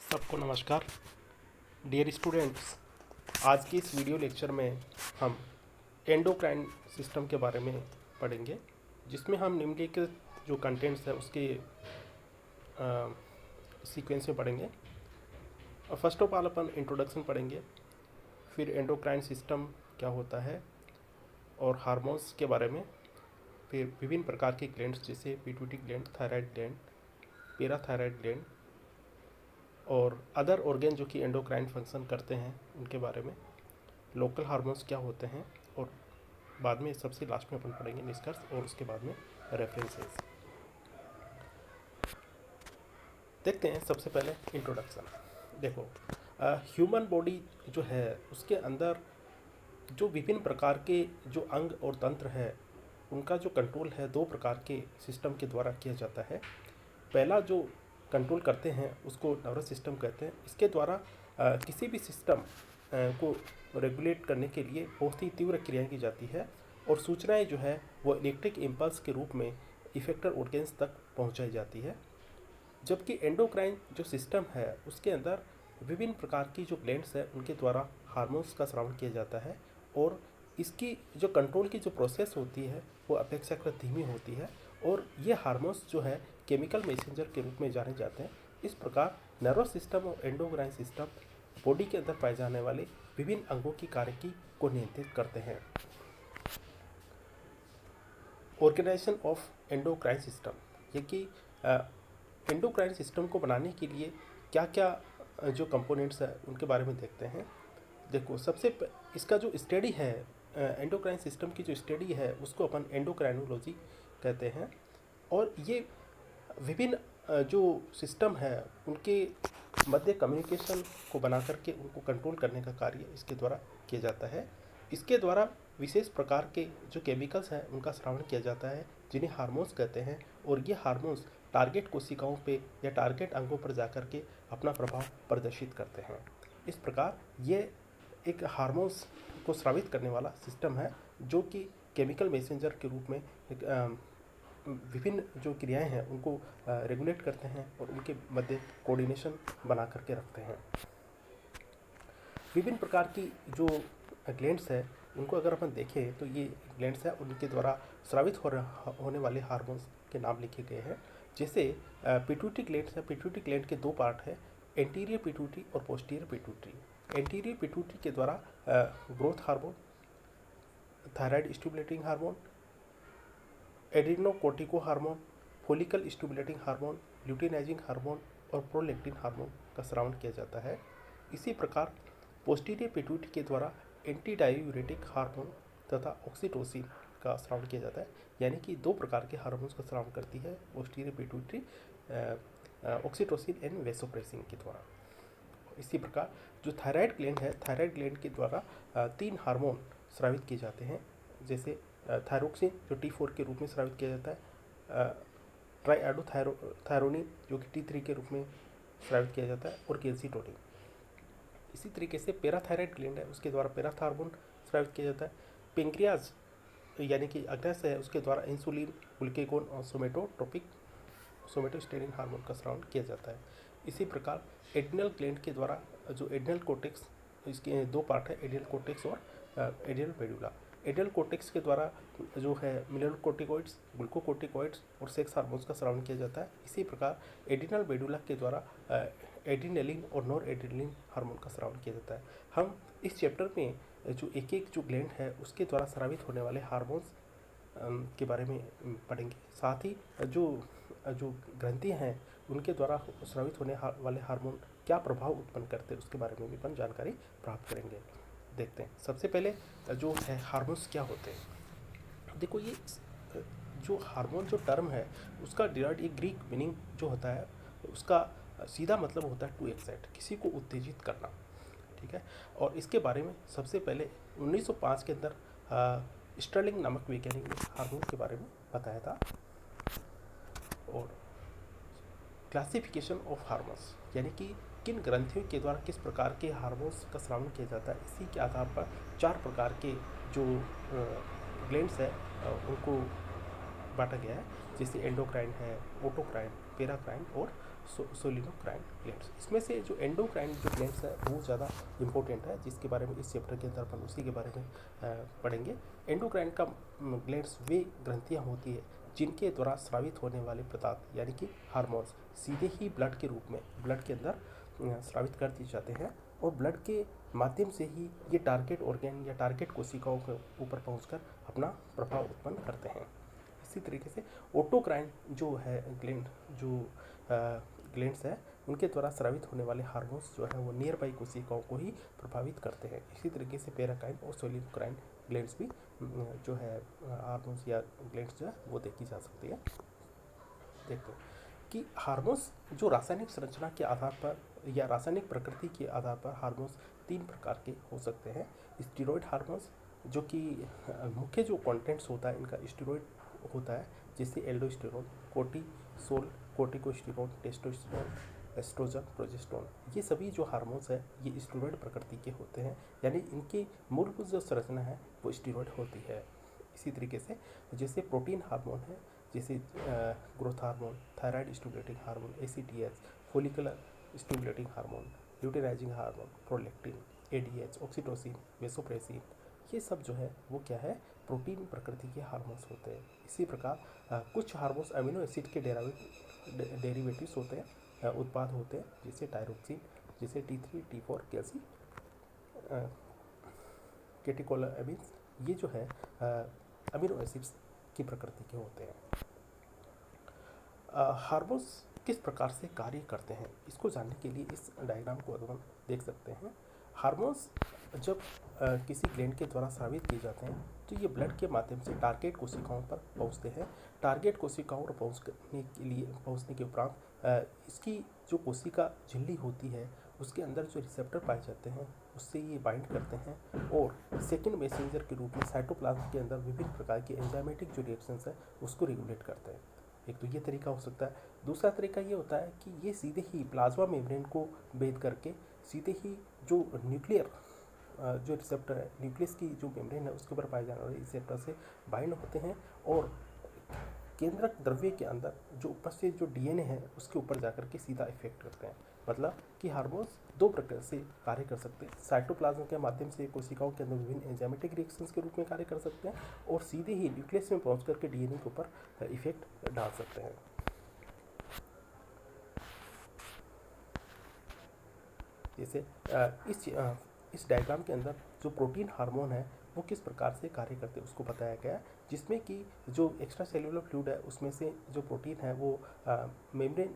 सबको नमस्कार। Dear students, आज की इस वीडियो लेक्चर में हम एंडोक्राइन सिस्टम के बारे में पढ़ेंगे, जिसमें हम निम्नलिखित जो कंटेंट्स है उसके सीक्वेंस में पढ़ेंगे। First of all upon introduction पढ़ेंगे, फिर एंडोक्राइन सिस्टम क्या होता है और हार्मोन्स के बारे में, फिर विभिन्न प्रकार के ग्लैंड्स जैसे pituitary gland, thyroid gland, parathyroid gland और अदर ऑर्गेन जो कि एंडोक्राइन फंक्शन करते हैं उनके बारे में, लोकल हार्मोन्स क्या होते हैं, और बाद में सबसे लास्ट में अपन पढ़ेंगे निष्कर्ष और उसके बाद में रेफरेंसेस। देखते हैं सबसे पहले इंट्रोडक्शन। देखो, ह्यूमन बॉडी जो है उसके अंदर जो विभिन्न प्रकार के जो अंग और तंत्र है उनका जो कंट्रोल है दो प्रकार के सिस्टम के द्वारा किया जाता है। पहला जो कंट्रोल करते हैं उसको नर्वस सिस्टम कहते हैं। इसके द्वारा किसी भी सिस्टम को रेगुलेट करने के लिए बहुत ही तीव्र क्रियाएं की जाती है और सूचनाएं जो है वो इलेक्ट्रिक इम्पल्स के रूप में इफेक्टर ऑर्गेन्स तक पहुंचाई जाती है। जबकि एंडोक्राइन जो सिस्टम है उसके अंदर विभिन्न प्रकार की जो ग्लैंड्स है उनके द्वारा हार्मोन्स का स्रावन किया जाता है और इसकी जो कंट्रोल की जो प्रोसेस होती है वो अपेक्षाकृत धीमी होती है और ये हार्मोन्स जो है केमिकल मैसेंजर के रूप में जाने जाते हैं। इस प्रकार नर्वस सिस्टम और एंडोक्राइन सिस्टम बॉडी के अंदर पाए जाने वाले विभिन्न अंगों की कार्यकी को नियंत्रित करते हैं। ऑर्गेनाइजेशन ऑफ एंडोक्राइन सिस्टम, ये कि एंडोक्राइन सिस्टम को बनाने के लिए क्या क्या जो कंपोनेंट्स है उनके बारे में देखते हैं। देखो, इसका जो स्टडी है, एंडोक्राइन सिस्टम की जो स्टडी है उसको अपन एंडोक्राइनोलॉजी कहते हैं और ये विभिन्न जो सिस्टम है उनके मध्य कम्युनिकेशन को बना करके उनको कंट्रोल करने का कार्य इसके द्वारा किया जाता है। इसके द्वारा विशेष प्रकार के जो केमिकल्स हैं उनका स्रावन किया जाता है जिन्हें हार्मोन्स कहते हैं और ये हार्मोन्स टारगेट कोशिकाओं पे या टारगेट अंगों पर जाकर के अपना प्रभाव प्रदर्शित करते हैं। इस प्रकार ये एक हार्मोन्स को स्रावित करने वाला सिस्टम है जो कि केमिकल मैसेंजर के रूप में विभिन्न जो क्रियाएं हैं उनको रेगुलेट करते हैं और उनके मध्य कोऑर्डिनेशन बना करके रखते हैं। विभिन्न प्रकार की जो ग्लैंड्स है उनको अगर अपन देखें तो ये ग्लैंड्स है उनके द्वारा स्रावित होने वाले हार्मोन्स के नाम लिखे गए हैं। जैसे पिट्यूटरी ग्लैंड्स है, पिट्यूटरी ग्लैंड के दो पार्ट है, एंटीरियर पिट्यूटरी और पोस्टीरियर पिट्यूटरी। एंटीरियर पिट्यूटरी के द्वारा growth hormone, thyroid stimulating hormone, adrenocortico hormone, follicle stimulating hormone, luteinizing hormone और प्रोलैक्टिन हार्मोन का स्रावन किया जाता है। इसी प्रकार पोस्टीरियर पिट्यूटरी के द्वारा एंटी डायूरेटिक हार्मोन तथा ऑक्सीटोसिन का स्रावन किया जाता है। यानी कि दो प्रकार के हार्मोन्स का स्रावन करती है posterior pituitary, oxytocin and vasopressin के द्वारा। इसी प्रकार जो थायराइड ग्लैंड है, थायराइड ग्लैंड के द्वारा तीन हार्मोन स्रावित किए जाते हैं। जैसे थायरोक्सिन जो T4 के रूप में स्रावित किया जाता है, ट्राइआडोथायरोनिन जो कि T3 के रूप में स्रावित किया जाता है और कैल्सिटोनिन। इसी तरीके से पैराथायराइड ग्लैंड है उसके द्वारा पैराथ हार्मोन स्रावित किया जाता है। पेंक्रियाज यानी कि अग्नाशय है उसके द्वारा इंसुलिन, ग्लूकेगोन और सोमेटोस्टेरिन हार्मोन का स्रावन किया जाता है। इसी प्रकार एड्रिनल ग्लैंड के द्वारा जो एड्रिनल कोर्टेक्स, इसके दो पार्ट है, एड्रिनल कोर्टेक्स और एड्रिनल मेडुला। एड्रिनल कोर्टेक्स के द्वारा जो है मिनरलोकोर्टिकॉइड्स, ग्लूकोकोर्टिकॉइड्स और सेक्स हार्मोन्स का स्रावन किया जाता है। इसी प्रकार एड्रिनल मेडुला के द्वारा एड्रिनलिन और नॉर एड्रिनलिन हार्मोन का स्रावन किया जाता है। हम इस चैप्टर में जो एक एक जो ग्लैंड है उसके द्वारा स्रावित होने वाले हार्मोन्स के बारे में पढ़ेंगे। साथ ही जो ग्रंथियाँ हैं उनके द्वारा स्रावित होने वाले हार्मोन क्या प्रभाव उत्पन्न करते हैं उसके बारे में भी अपन जानकारी प्राप्त करेंगे। देखते हैं सबसे पहले जो है हार्मोन्स क्या होते हैं। देखो, ये जो हार्मोन जो टर्म है उसका डिराइव्ड एक ग्रीक मीनिंग जो होता है उसका सीधा मतलब होता है टू एक्साइट, किसी को उत्तेजित करना। ठीक है, और इसके बारे में सबसे पहले 1905 के अंदर स्टर्लिंग नामक वैज्ञानिक ने हार्मोन के बारे में बताया था। और क्लासिफिकेशन ऑफ हार्मोन्स यानी कि किन ग्रंथियों के द्वारा किस प्रकार के हार्मोन्स का स्रावन किया जाता है, इसी के आधार पर चार प्रकार के जो ग्लैंड्स है उनको बांटा गया है। जैसे एंडोक्राइन है, ओटोक्राइन, पैराक्राइन और सोलिनोक्राइन ग्लैंड्स। इसमें से जो एंडोक्राइन जो ग्लैंड्स है वो ज़्यादा इंपॉर्टेंट है, जिसके बारे में इस चैप्टर के अंदर अपन उसी के बारे में पढ़ेंगे। एंडोक्राइन का ग्लैंड्स वे ग्रंथियाँ होती है जिनके द्वारा स्रावित होने वाले पदार्थ यानी कि हार्मोन्स सीधे ही ब्लड के रूप में ब्लड के अंदर स्रावित कर दिए जाते हैं और ब्लड के माध्यम से ही ये टारगेट ऑर्गन या टारगेट कोशिकाओं के ऊपर पहुंचकर अपना प्रभाव उत्पन्न करते हैं। इसी तरीके से ऑटोक्राइन जो है ग्लैंड्स है उनके द्वारा स्रावित होने वाले हार्मोन्स जो है वो नियर बाई कोशिकाओं को ही प्रभावित करते हैं। इसी तरीके से पैराक्राइन और सोलिनोक्राइन ग्लैंड्स भी जो है हार्मोन्स या ग्लैंड्स जो है वो देखी जा सकती है। देखते हैं कि हार्मोन्स जो रासायनिक संरचना के आधार पर या रासायनिक प्रकृति के आधार पर हार्मोन्स 3 प्रकार के हो सकते हैं। स्टीरॉयड हार्मोन्स जो कि मुख्य जो कंटेंट्स होता है इनका स्टीरॉयड होता है, जैसे aldosterone, cortisol, corticosterone, testosterone, estrogen, progesterone. ये सभी जो हार्मोन्स है ये स्टीरॉयड प्रकृति के होते हैं, यानी इनकी मूलभूत जो संरचना है वो स्टीरॉयड होती है। इसी तरीके से जैसे प्रोटीन हार्मोन है, जैसे growth hormone, thyroid stimulating hormone ACTH, follicular stimulating hormone, luteinising hormone, prolactin, ADH, oxytocin, vasopressin, ये सब जो है वो क्या है, प्रोटीन प्रकृति के हार्मोन्स होते हैं। इसी प्रकार कुछ हार्मोन्स अमीनो एसिड के डेरिवेटिव्स होते हैं, उत्पाद होते हैं, जैसे टायरोक्सिन, जैसे T3, T4, कैल्सी, कैटेकोलामिन्स, ये जो है अमीनो एसिड्स की प्रकृति के होते हैं। हार्मोन्स किस प्रकार से कार्य करते हैं, इसको जानने के लिए इस डायग्राम को हम देख सकते हैं। हार्मोन्स जब किसी ग्लैंड के द्वारा स्रावित किए जाते हैं तो ये ब्लड के माध्यम से टारगेट कोशिकाओं पर पहुंचते हैं। टारगेट कोशिकाओं पर पहुंचने के उपरांत इसकी जो कोशिका झिल्ली होती है उसके अंदर जो रिसेप्टर पाए जाते हैं उससे ये बाइंड करते हैं और सेकेंड मैसेंजर के रूप में साइटोप्लाज्म के अंदर विभिन्न प्रकार के एंजाइमेटिक जो रिएक्शंस है उसको रेगुलेट करते हैं। एक तो ये तरीका हो सकता है। दूसरा तरीका ये होता है कि ये सीधे ही प्लाज्मा मेम्ब्रेन को भेद करके सीधे ही जो न्यूक्लियर जो रिसेप्टर है, न्यूक्लियस की जो मेम्ब्रेन है उसके ऊपर पाए जाने वाले रिसेप्टर से बाइंड होते हैं और केंद्रक द्रव्य के अंदर जो उपस्थित जो DNA है उसके ऊपर जाकर के सीधा इफेक्ट करते हैं। मतलब कि हार्मोन्स 2 प्रकार से कार्य कर सकते हैं। साइटोप्लाज्म के माध्यम से कोशिकाओं के अंदर विभिन्न एंजाइमेटिक रिएक्शंस के रूप में कार्य कर सकते हैं और सीधे ही न्यूक्लियस में पहुंच करके DNA के ऊपर इफेक्ट डाल सकते हैं। जैसे इस डायग्राम के अंदर जो प्रोटीन हार्मोन है वो किस प्रकार से कार्य करते हैं उसको बताया गया है, जिसमें कि जो एक्स्ट्रा सेल्यूलर फ्लूइड है उसमें से जो प्रोटीन है वो मेम्ब्रेन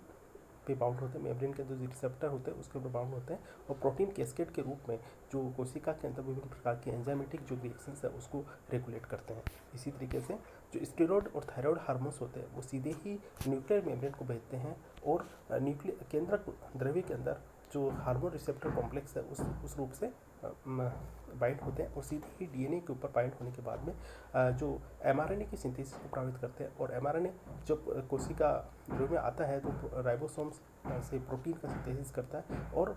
पे बाउंड होते हैं, मेम्ब्रेन के अंदर जो रिसेप्टर होते हैं उसके ऊपर बाउंड होते हैं और प्रोटीन कैस्केड के रूप में जो कोशिका के अंदर विभिन्न प्रकार के एंजाइमेटिक जो रिएक्शंस है उसको रेगुलेट करते हैं। इसी तरीके से जो स्टेरॉयड और थायराइड हार्मोन्स होते हैं वो सीधे ही न्यूक्लियर मेम्ब्रेन को भेजते हैं और न्यूक्लियर केंद्रक द्रव्य के अंदर जो हार्मोन रिसेप्टर कॉम्प्लेक्स है उस रूप से बाइंड होते हैं और सीधे ही DNA के ऊपर बाइंड होने के बाद में जो mRNA की सिंथेसिस को प्रभावित करते हैं और mRNA जब कोशिका में आता है तो राइबोसोम्स से प्रोटीन का सिंथेसिस करता है और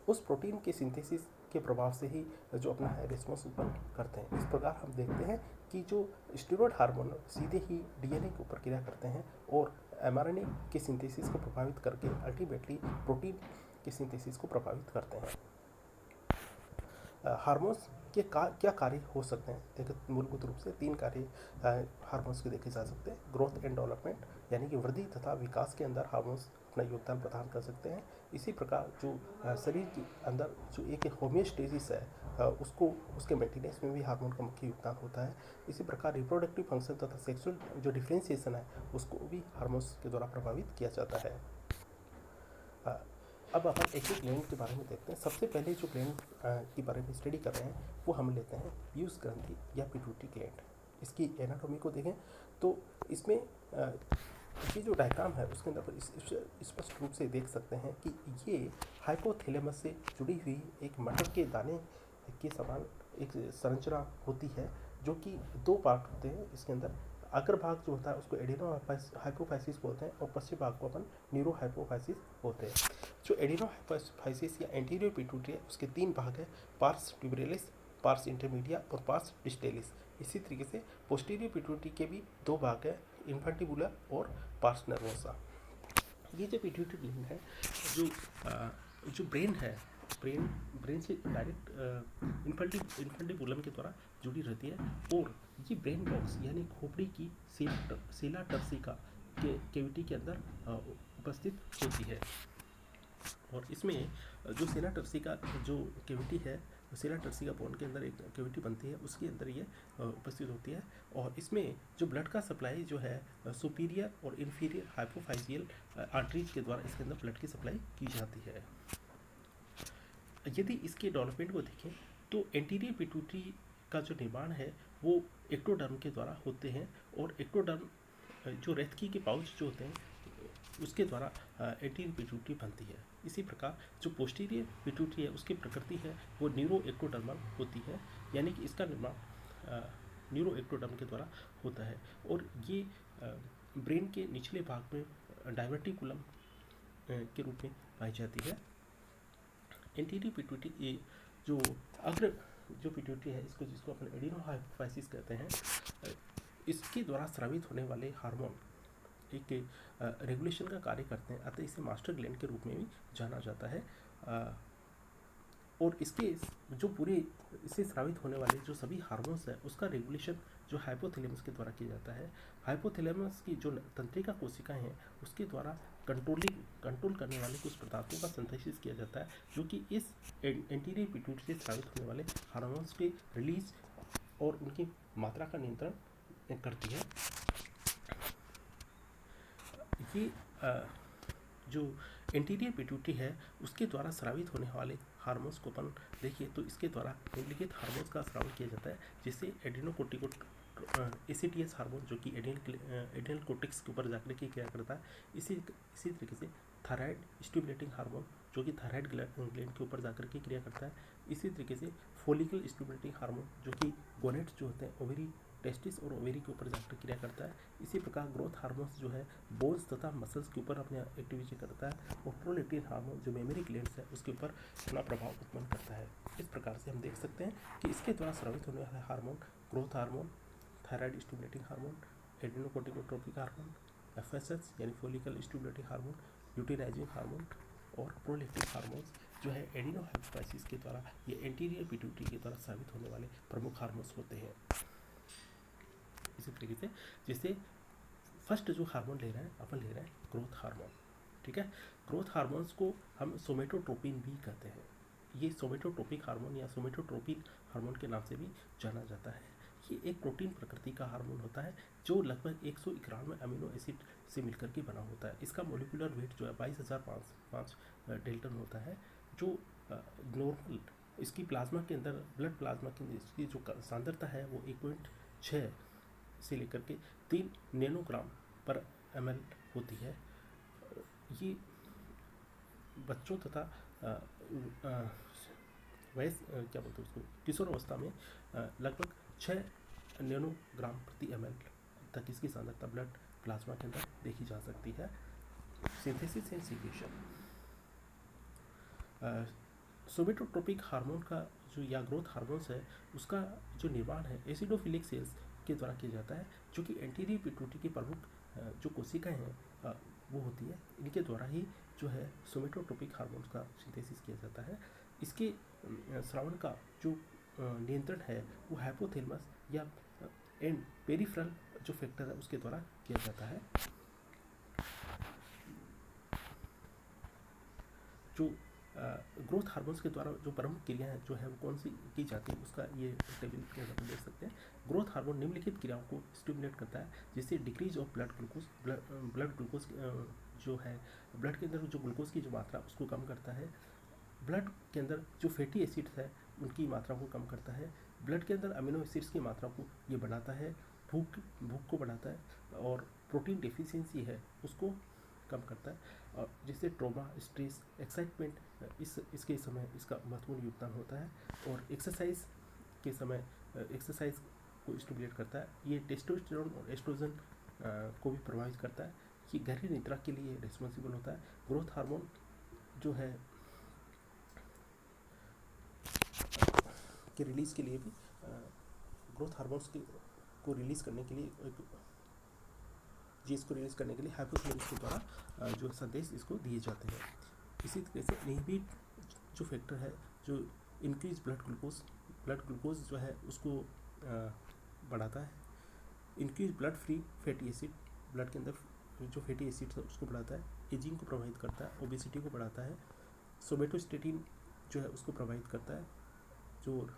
उस प्रोटीन के सिंथेसिस के प्रभाव से ही जो अपना रिस्पॉन्स उत्पन्न करते हैं। इस प्रकार हम देखते हैं कि जो स्टेरॉयड हार्मोन सीधे ही DNA के ऊपर क्रिया करते हैं और mRNA के सिंथेसिस को प्रभावित करके अल्टीमेटली प्रोटीन के सिंथेसिस को प्रभावित करते हैं। हार्मोन्स के क्या कार्य हो सकते हैं, देखिए मूलभूत रूप से 3 कार्य हार्मोन्स के देखे जा सकते हैं। ग्रोथ एंड डेवलपमेंट यानी कि वृद्धि तथा विकास के अंदर हार्मोन्स अपना योगदान प्रदान कर सकते हैं। इसी प्रकार जो शरीर के अंदर जो एक होमियोस्टेसिस है उसके मेंटेनेंस में भी हार्मोन का मुख्य योगदान होता है। इसी प्रकार रिप्रोडक्टिव फंक्शन तथा सेक्सुअल जो डिफरेंशिएशन है उसको भी हार्मोन्स के द्वारा प्रभावित किया जाता है। अब अपन एक ग्लैंड के बारे में देखते हैं। सबसे पहले जो ग्लैंड के बारे में स्टडी कर रहे हैं वो हम लेते हैं पीयूष ग्रंथि या पिट्यूटरी ग्लैंड। इसकी एनाटॉमी को देखें तो इसमें ये जो डायग्राम है उसके अंदर स्पष्ट रूप से देख सकते हैं कि ये हाइपोथैलेमस से जुड़ी हुई एक मटर के दाने के समान एक संरचना होती है जो कि 2 पार्ट होते हैं। इसके अंदर अग्र भाग जो होता है उसको एडिनो हाइपोफाइसिस बोलते हैं और पश्चिम भाग को अपन न्यूरो हाइपोफाइसिस बोलते हैं। जो एडिनो हाइपोफाइसिस या एंटीरियर पिट्यूटरी है उसके 3 भाग है, पार्स ट्यूबरेलिस, पार्स इंटरमीडिया और पार्स डिस्टेलिस। इसी तरीके से पोस्टीरियर पिट्यूटरी के भी 2 भाग है, इन्फेंटिबुलर और पार्स नर्वोसा। ये जो पिट्यूटरी ग्लैंड है, जो जो ब्रेन है, ब्रेन से डायरेक्ट इन्फंटिबुलम के द्वारा जुड़ी रहती है, और ये ब्रेन बॉक्स यानी खोपड़ी की सेला टर्सिका के कैविटी के अंदर उपस्थित होती है। और इसमें जो सेला टर्सिका जो कैविटी है, सेला टर्सिका बोन के अंदर एक कैविटी बनती है, उसके अंदर ये उपस्थित होती है। और इसमें जो ब्लड का सप्लाई जो है सुपीरियर और इन्फीरियर हाइपोफाइजियल आर्टरीज के द्वारा इसके अंदर ब्लड की सप्लाई की जाती है। यदि इसके डेवलपमेंट को देखें तो एंटीरियर पिट्यूटरी का जो निर्माण है वो एक्टोडर्म के द्वारा होते हैं, और एक्टोडर्म जो रेतकी के पाउच जो होते हैं उसके द्वारा एंटीरियर पिट्यूटरी बनती है। इसी प्रकार जो पोस्टीरियर पिट्यूटरी है उसकी प्रकृति है वो न्यूरो एक्टोडर्मल होती है, यानी कि इसका निर्माण न्यूरो एक्टोडर्म के द्वारा होता है, और ये ब्रेन के निचले भाग में डाइवर्टिकुलम के रूप में पाई जाती है। एंटीरियर पिट्यूटरी जो अग्र जो पिट्यूटरी है, जिसको अपन एडिनोहाइपोफाइसिस कहते हैं, इसके द्वारा स्रावित होने वाले हार्मोन एक रेगुलेशन का कार्य करते हैं, अतः इसे मास्टर ग्लैंड के रूप में भी जाना जाता है। और इसके जो पूरे इससे स्रावित होने वाले जो सभी हार्मोन्स है उसका रेगुलेशन जो हाइपोथैलेमस के द्वारा किया जाता है। हाइपोथैलेमस की जो तंत्रिका कोशिकाएं हैं उसके द्वारा कंट्रोल करने वाले कुछ पदार्थों का सिंथेसिस किया जाता है, जो कि इस एंटीरियर पिट्यूटरी से स्रावित होने वाले हार्मोन्स के रिलीज और उनकी मात्रा का नियंत्रण करती है। ये जो एंटीरियर पिट्यूटरी है उसके द्वारा स्रावित होने वाले हार्मोन्स को अपन देखिए तो इसके द्वारा निम्नलिखित हार्मोन्स का स्राव किया जाता है, जिससे एडिनोकोर्टिको एसीटीएस हार्मोन जो कि एड्रिनल कोर्टेक्स के ऊपर जाकर के क्रिया करता है। इसी तरीके से थायराइड स्टिमुलेटिंग हार्मोन जो कि थायराइड ग्लैंड के ऊपर जाकर के क्रिया करता है। इसी तरीके से फोलिकल स्टिमुलेटिंग हार्मोन जो कि गोनेट्स जो होते हैं ओवेरी, टेस्टिस और ओवेरी के ऊपर जाकर क्रिया करता है। इसी प्रकार ग्रोथ हार्मोन्स जो है बोन्स तथा मसल्स के ऊपर अपने एक्टिविटी करता है, और प्रोलेक्टिन हार्मोन जो मेमोरी ग्लैंड्स है उसके ऊपर अपना प्रभाव उत्पन्न करता है। इस प्रकार से हम देख सकते हैं कि इसके द्वारा स्रावित होने वाले hormone growth hormone, thyroid stimulating hormone, adrenocorticotropic hormone, FSH यानी follicle stimulating hormone, luteinizing hormone और प्रोलेक्टिन हार्मोन्स जो है एडिनोहाइपोफाइसिस के द्वारा ये एंटीरियर पिट्यूटरी के द्वारा स्रावित होने वाले प्रमुख हार्मोन्स होते हैं। इसी तरीके से जैसे फर्स्ट जो हार्मोन ले रहे हैं अपन ले रहे हैं ग्रोथ हार्मोन, ठीक है। ग्रोथ हार्मोन्स को हम सोमेटोट्रोपिन भी कहते हैं। ये सोमेटोट्रोपिक हार्मोन या सोमेटोट्रोपिन हार्मोन के नाम से भी जाना जाता है। ये एक प्रोटीन प्रकृति का हार्मोन होता है जो लगभग 191 अमीनो एसिड से मिलकर के बना होता है। इसका मोलिकुलर वेट जो है 22,005 डेल्टन होता है, जो नॉर्मल इसकी प्लाज्मा के अंदर ब्लड प्लाज्मा के अंदर इसकी जो सांद्रता है वो 1.6 से लेकर के 3 नैनोग्राम पर ml होती है। ये बच्चों तथा क्या बोलते हैं उसको किशोर अवस्था में लगभग 6 नैनोग्राम प्रति ml तक इसकी सांद्रता ब्लड प्लाज्मा के अंदर देखी जा सकती है। सिंथेसिस एंड सीक्रेशन, सोमेटोट्रोपिक हार्मोन का जो या ग्रोथ हार्मोन्स है उसका जो निर्माण है एसिडोफिलिक सेल्स के द्वारा किया जाता है, जो कि एंटीरियर पिट्यूटरी की प्रमुख जो कोशिकाएं हैं वो होती है। इनके द्वारा ही जो है सोमेटोट्रोपिक हार्मोन्स का सिंथेसिस किया जाता है। इसके श्रावण का जो नियंत्रण है वो हाइपोथैलेमस या एंड पेरिफेरल जो फैक्टर है उसके द्वारा किया जाता है। जो ग्रोथ हार्मोन्स के द्वारा जो प्रमुख क्रियाएं जो है वो कौन सी की जाती है उसका ये टेबल के अंदर देख सकते हैं। ग्रोथ हार्मोन निम्नलिखित क्रियाओं को स्टिमुलेट करता है, जिससे डिक्रीज ऑफ ब्लड ग्लूकोज जो है ब्लड के अंदर जो ग्लूकोज की जो मात्रा उसको कम करता है। ब्लड के अंदर जो फैटी एसिड्स है उनकी मात्रा को कम करता है। ब्लड के अंदर अमीनो एसिड्स की मात्रा को ये बढ़ाता है, भूख को बढ़ाता है, और प्रोटीन डेफिशिएंसी है उसको कम करता है, और जिससे ट्रॉमा, स्ट्रेस, एक्साइटमेंट इसके समय इसका महत्वपूर्ण योगदान होता है। और एक्सरसाइज के समय एक्सरसाइज को स्टिमुलेट करता है। ये टेस्टोस्टेरोन और एस्ट्रोजन को भी प्रभावित करता है। ये गहरी निद्रा के लिए रिस्पॉन्सिबल होता है। ग्रोथ हार्मोन जो है के रिलीज के लिए भी ग्रोथ हार्मोन्स को रिलीज करने के लिए एक ये इसको रिलीज करने के लिए हाइपोथैलेमस के द्वारा जो संदेश इसको दिए जाते हैं। इसी तरीके से इनहिबिट जो फैक्टर है जो इंक्रीज ब्लड ग्लूकोज जो है उसको बढ़ाता है। Increase blood free fatty acid, blood के अंदर जो फैटी एसिड है उसको बढ़ाता है। एजिंग को प्रभावित करता है, ओबेसिटी को बढ़ाता है। सोमेटोस्टेटिन जो है उसको प्रभावित करता है। जो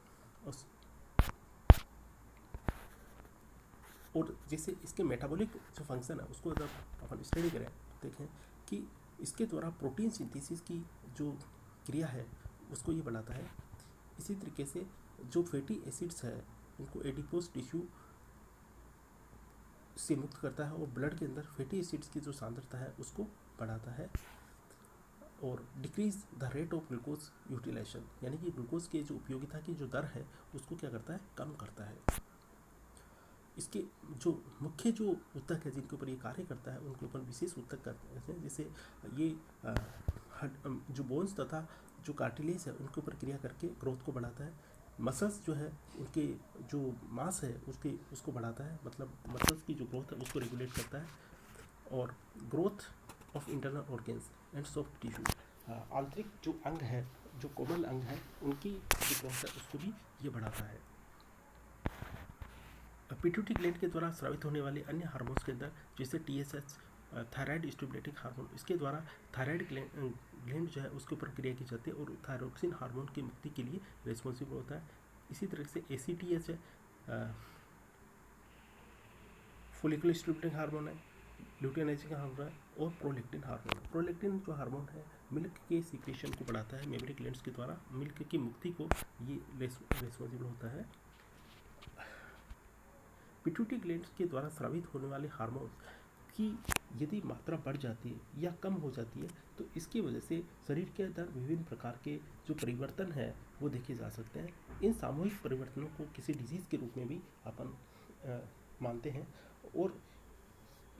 और जैसे इसके मेटाबॉलिक जो फंक्शन है उसको अगर अपन स्टडी करें तो देखें कि इसके द्वारा प्रोटीन सिंथेसिस की जो क्रिया है उसको ये बढ़ाता है। इसी तरीके से जो फैटी एसिड्स है उनको एडिपोज टिश्यू से मुक्त करता है और ब्लड के अंदर फैटी एसिड्स की जो सांद्रता है उसको बढ़ाता है। और decrease the rate of glucose utilisation, यानी कि ग्लूकोज के जो उपयोगिता की जो दर है उसको क्या करता है, कम करता है। इसके जो मुख्य जो ऊतक है जिनके ऊपर ये कार्य करता है उनके ऊपर विशेष ऊतक करते हैं, जैसे ये जो बोन्स तथा जो कार्टिलेज है उनके ऊपर क्रिया करके ग्रोथ को बढ़ाता है। मसल्स जो है उनके जो मास है उसको बढ़ाता है, मतलब मसल्स की जो ग्रोथ है उसको रेगुलेट करता है। और growth of internal organs and soft tissue, आंतरिक जो अंग है, जो कोमल अंग है, उनकी जो ग्रोथ है उसको भी ये बढ़ाता है। पिट्यूटरी ग्लैंड के द्वारा स्रावित होने वाले अन्य हार्मोन्स के अंदर जैसे TSH, थायराइड स्टिमुलेटिंग हार्मोन, इसके द्वारा थायराइड ग्लैंड जो है उसके ऊपर क्रिया की जाती है और थायरोक्सिन हार्मोन की मुक्ति के लिए रिस्पॉन्सिबल होता है। इसी तरह से ACTH है, फोलिकुलर स्टिमुलेटिंग हार्मोन है, ल्यूटिनाइजिंग हार्मोन है और प्रोलैक्टिन हार्मोन है। प्रोलैक्टिन जो हार्मोन है मिल्क के सीक्रेशन को बढ़ाता है। मेमरी ग्लैंड्स के द्वारा मिल्क की मुक्ति को ये रिस्पॉन्सिबल होता है। पिट्यूटरी ग्लैंड के द्वारा स्रावित होने वाले हार्मोन की यदि मात्रा बढ़ जाती है या कम हो जाती है तो इसकी वजह से शरीर के अंदर विभिन्न प्रकार के जो परिवर्तन है वो देखे जा सकते हैं। इन सामूहिक परिवर्तनों को किसी डिजीज़ के रूप में भी अपन मानते हैं और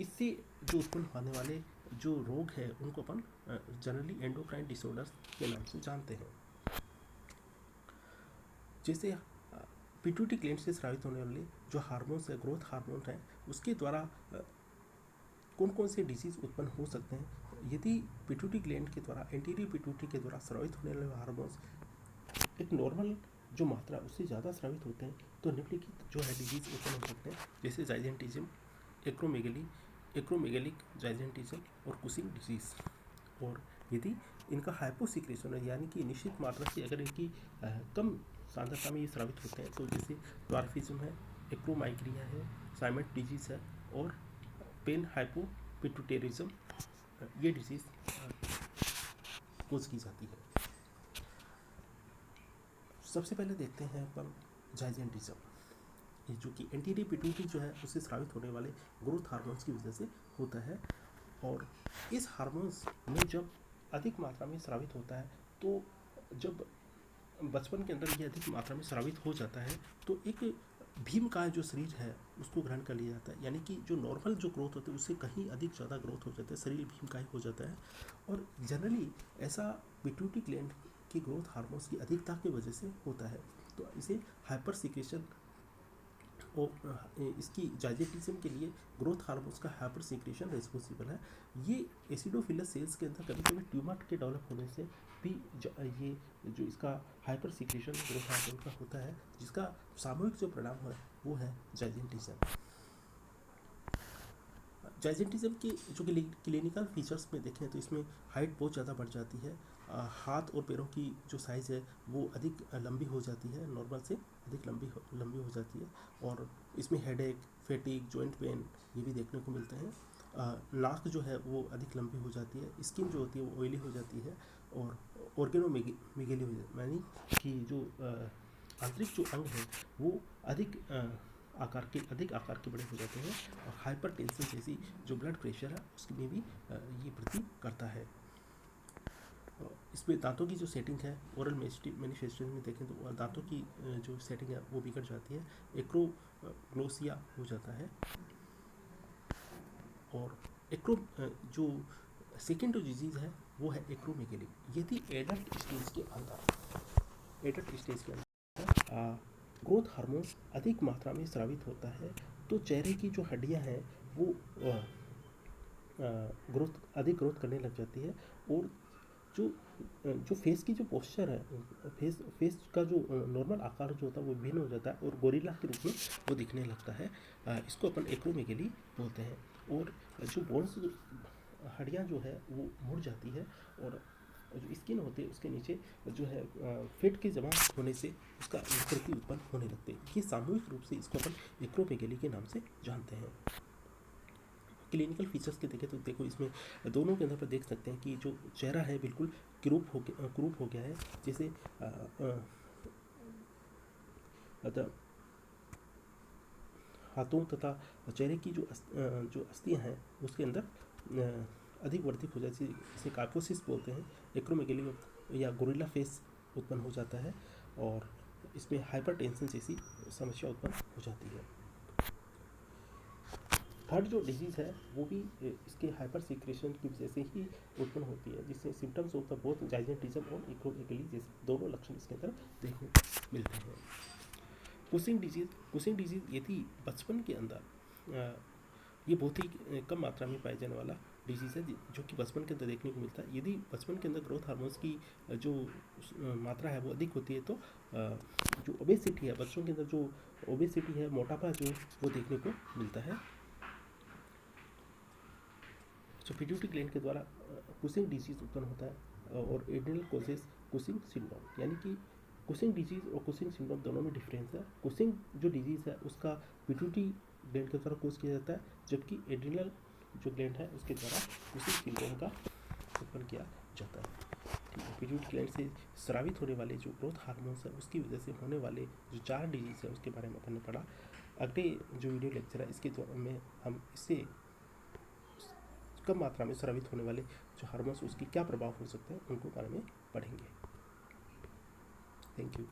इससे जो उत्पन्न होने वाले जो रोग है उनको अपन जनरली एंडोक्राइन डिसऑर्डर्स के नाम से जानते हैं। जैसे पिट्यूटरी ग्लैंड से स्रावित होने वाले जो हार्मोन्स है, ग्रोथ हार्मोन है, उसके द्वारा कौन कौन से डिजीज़ उत्पन्न हो सकते हैं। यदि पिट्यूटरी ग्लैंड के द्वारा एंटीरियर पिट्यूटरी के द्वारा स्रावित होने वाले हार्मोन्स एक नॉर्मल जो मात्रा उससे ज़्यादा स्रावित होते हैं तो निम्नलिखित जो है डिजीज़ उत्पन्न हो सकते हैं, जैसे जाइजेंटिज्म, एक्रोमेगेलिक जाइजेंटिज्म और कुशिंग डिजीज़। और यदि इनका हाइपोसिक्रेशन है, यानी कि निश्चित मात्रा से अगर इनकी कम सांद्रता में ये स्रावित होते हैं तो जैसे ड्वार्फिज्म है, एक्रोमाइग्रिया है, साइमेंट डिजीज़ है और पेन हाइपोपिट्यूटेरिज्म, ये डिजीज़ कोज की जाती है। सबसे पहले देखते हैं अपन जाइजेंटिज्म, ये जो कि एंटीरियर पिट्यूटरी जो है उससे स्रावित होने वाले ग्रोथ हार्मोन्स की वजह से होता है। और इस हार्मोन्स में जब अधिक मात्रा में स्रावित होता है तो जब बचपन के अंदर ये अधिक मात्रा में स्रावित हो जाता है तो एक भीमकाय जो शरीर है उसको ग्रहण कर लिया जाता है, यानी कि जो नॉर्मल जो ग्रोथ होती है उससे कहीं अधिक ज़्यादा ग्रोथ हो जाता है, शरीर भीमकाय हो जाता है। और जनरली ऐसा पिट्यूटरी ग्लैंड की ग्रोथ हार्मोन्स की अधिकता की वजह से होता है, तो इसे हाइपर सिक्रेशन और इसकी जाइजेंटिज्म के लिए ग्रोथ हार्मोन्स का हाइपर सिक्रेशन रिस्पॉन्सिबल है। ये एसिडोफिलस सेल्स के अंदर कभी कभी ट्यूमर के डेवलप होने से भी ये जो इसका हाइपर सिक्रेशन ग्रोथ हार्मोन का होता है, जिसका सामूहिक जो परिणाम है वो है जाइजेंटिज्म। जाइजेंटिज्म के जो क्लिनिकल फीचर्स में देखें तो इसमें हाइट बहुत ज़्यादा बढ़ जाती है, हाथ और पैरों की जो साइज़ है वो अधिक लंबी हो जाती है, नॉर्मल से अधिक लंबी हो जाती है। और इसमें हेडेक, फैटिग, जॉइंट पेन ये भी देखने को मिलते हैं। नाक जो है वो अधिक लंबी हो जाती है, स्किन जो होती है वो ऑयली हो जाती है और ऑर्गेनोमेगेली हो जाती है, यानी कि जो आंतरिक जो अंग है वो अधिक आकार के बड़े हो जाते हैं। और हाइपर टेंशन जैसी जो ब्लड प्रेशर है उसकी में भी ये वृद्धि करता है। इसमें दांतों की जो सेटिंग है, ओरल मैनिफेस्टेशन में देखें तो दांतों की जो सेटिंग है वो बिगड़ जाती है, एक्रोग्लोसिया हो जाता है। और जो सेकेंड जो डिजीज़ है वो है एक्रोमेगेली। यदि एडल्ट स्टेज के अंदर ग्रोथ हार्मोन्स अधिक मात्रा में स्रावित होता है तो चेहरे की जो हड्डियां हैं वो ग्रोथ अधिक ग्रोथ करने लग जाती है। और जो जो फेस की जो पोस्चर है, फेस का जो नॉर्मल आकार जो होता है वो भिन्न हो जाता है और गोरिल्ला के रूप में वो दिखने लगता है। इसको अपन एक्रोमेगेली बोलते हैं। और जो बोन्स हड्डियाँ जो है वो मुड़ जाती है और जो स्किन होती है उसके नीचे जो है फैट के जमा होने से उसका विकृति उत्पन्न होने लगते हैं। ये सामूहिक रूप से इसको अपन एक्रोमेगेली के नाम से जानते हैं। क्लिनिकल फीचर्स के देखें तो देखो इसमें दोनों के अंदर पर देख सकते हैं कि जो चेहरा है बिल्कुल क्रूप हो गया है। जैसे हाथों तथा चेहरे की जो अस्थियां हैं उसके अंदर अधिक वर्धित हो जाती है, इसे कार्पोसिस बोलते हैं। एक्रोमेगेली या गोरिल्ला फेस उत्पन्न हो जाता है और इसमें हाइपरटेंशन जैसी समस्या उत्पन्न हो जाती है। थर्ड जो डिजीज़ है वो भी इसके हाइपर सिक्रेशन की वजह से ही उत्पन्न होती है, जिससे सिम्टम्स ऑफ द बोथ जाइजेंटिज्म और एक्रोमेगेली जैसे दोनों लक्षण इसके अंदर देखने को मिलते हैं। कुशिंग डिजीज़ यदि बचपन के अंदर ये बहुत ही कम मात्रा में पाए जाने वाला डिजीज़ है जो कि बचपन के अंदर देखने को मिलता है। यदि बचपन के अंदर ग्रोथ हार्मोन्स की जो मात्रा है वो अधिक होती है तो जो ओबेसिटी है, बच्चों के अंदर जो ओबेसिटी है, मोटापा जो वो देखने को मिलता है। जो पिट्यूटरी ग्लैंड के द्वारा कुशिंग डिजीज़ उत्पन्न होता है और एड्रिनल कॉजेज कुशिंग सिंड्रोम, यानी कि कुशिंग डिजीज़ और कुशिंग सिंड्रोम दोनों में डिफरेंस है। कुशिंग जो डिजीज़ है उसका पिट्यूटरी ग्लैंड के द्वारा कोज किया जाता है, जबकि एड्रिनल जो ग्लैंड है उसके द्वारा कुशिंग सिंड्रोम का उत्पन्न किया जाता है। ठीक है, पिट्यूटरी ग्लैंड से स्रावित होने वाले जो ग्रोथ हार्मोन्स है उसकी वजह से होने वाले जो 4 डिजीज़ है उसके बारे में अपन ने पढ़ा। अगले जो वीडियो लेक्चर है इसके में हम इससे कम मात्रा में स्रावित होने वाले जो हार्मोन्स उसकी क्या प्रभाव हो सकते हैं उनको बारे में पढ़ेंगे। Thank you.